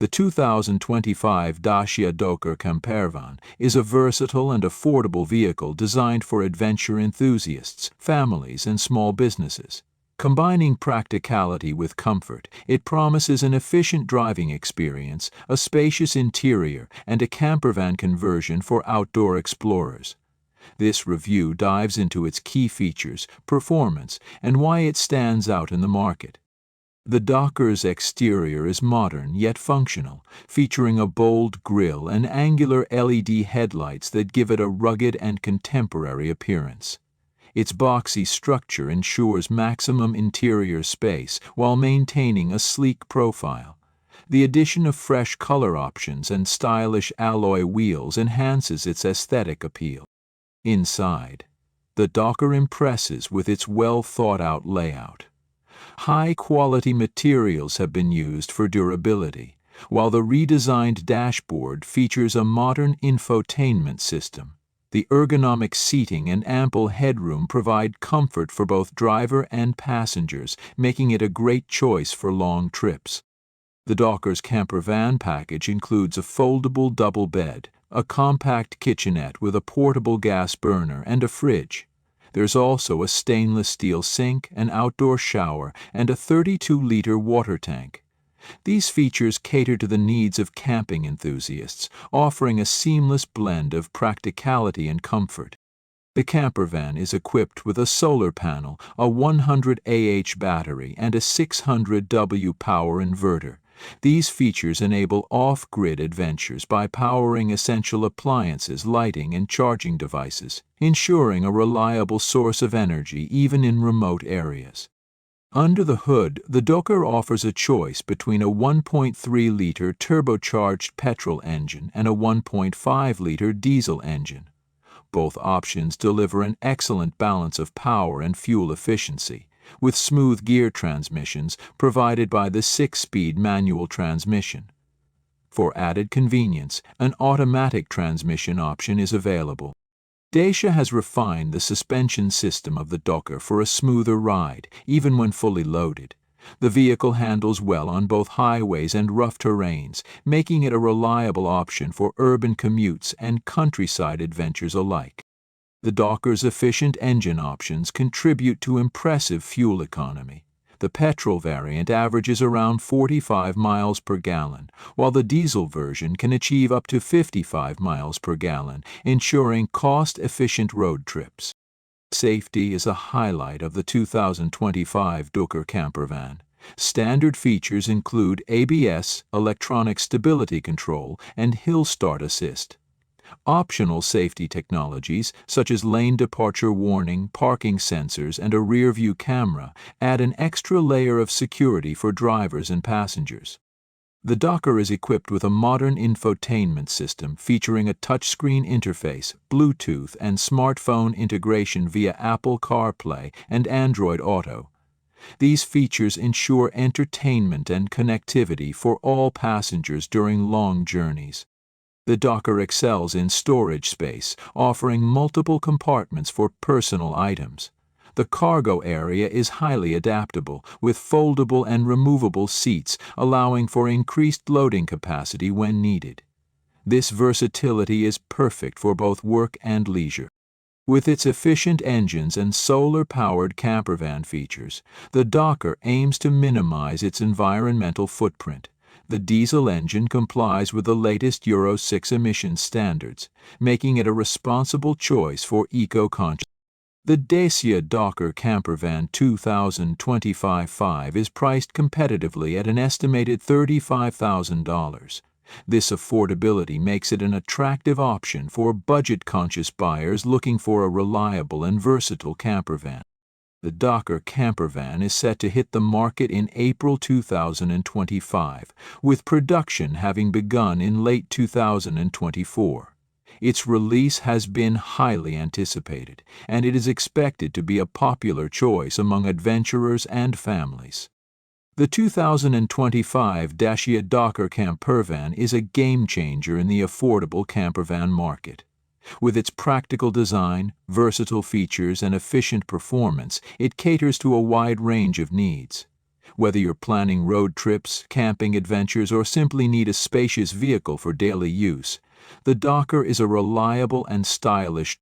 The 2025 Dacia Dokker Campervan is a versatile and affordable vehicle designed for adventure enthusiasts, families, and small businesses. Combining practicality with comfort, it promises an efficient driving experience, a spacious interior, and a campervan conversion for outdoor explorers. This review dives into its key features, performance, and why it stands out in the market. The Dokker's exterior is modern yet functional, featuring a bold grille and angular LED headlights that give it a rugged and contemporary appearance. Its boxy structure ensures maximum interior space while maintaining a sleek profile. The addition of fresh color options and stylish alloy wheels enhances its aesthetic appeal. Inside, the Dokker impresses with its well-thought-out layout. High-quality materials have been used for durability, while the redesigned dashboard features a modern infotainment system. The ergonomic seating and ample headroom provide comfort for both driver and passengers, making it a great choice for long trips. The Dokker's Campervan package includes a foldable double bed, a compact kitchenette with a portable gas burner, and a fridge. There's also a stainless steel sink, an outdoor shower, and a 32-liter water tank. These features cater to the needs of camping enthusiasts, offering a seamless blend of practicality and comfort. The campervan is equipped with a solar panel, a 100 Ah battery, and a 600 W power inverter. These features enable off-grid adventures by powering essential appliances, lighting, and charging devices, ensuring a reliable source of energy even in remote areas. Under the hood, the Dokker offers a choice between a 1.3-liter turbocharged petrol engine and a 1.5-liter diesel engine. Both options deliver an excellent balance of power and fuel efficiency, with smooth gear transmissions provided by the 6-speed manual transmission. For added convenience, an automatic transmission option is available. Dacia has refined the suspension system of the Dokker for a smoother ride, even when fully loaded. The vehicle handles well on both highways and rough terrains, making it a reliable option for urban commutes and countryside adventures alike. The Dokker's efficient engine options contribute to impressive fuel economy. The petrol variant averages around 45 miles per gallon, while the diesel version can achieve up to 55 miles per gallon, ensuring cost-efficient road trips. Safety is a highlight of the 2025 Dokker Campervan. Standard features include ABS, electronic stability control, and hill start assist. Optional safety technologies, such as lane departure warning, parking sensors, and a rear-view camera, add an extra layer of security for drivers and passengers. The Dokker is equipped with a modern infotainment system featuring a touchscreen interface, Bluetooth, and smartphone integration via Apple CarPlay and Android Auto. These features ensure entertainment and connectivity for all passengers during long journeys. The Dokker excels in storage space, offering multiple compartments for personal items. The cargo area is highly adaptable, with foldable and removable seats, allowing for increased loading capacity when needed. This versatility is perfect for both work and leisure. With its efficient engines and solar-powered campervan features, the Dokker aims to minimize its environmental footprint. The diesel engine complies with the latest Euro 6 emissions standards, making it a responsible choice for eco-conscious. The Dacia Dokker Campervan 2025 is priced competitively at an estimated $35,000. This affordability makes it an attractive option for budget-conscious buyers looking for a reliable and versatile campervan. The Dokker Campervan is set to hit the market in April 2025, with production having begun in late 2024. Its release has been highly anticipated, and it is expected to be a popular choice among adventurers and families. The 2025 Dacia Dokker Campervan is a game-changer in the affordable campervan market. With its practical design, versatile features, and efficient performance, it caters to a wide range of needs. Whether you're planning road trips, camping adventures, or simply need a spacious vehicle for daily use, the Dokker is a reliable and stylish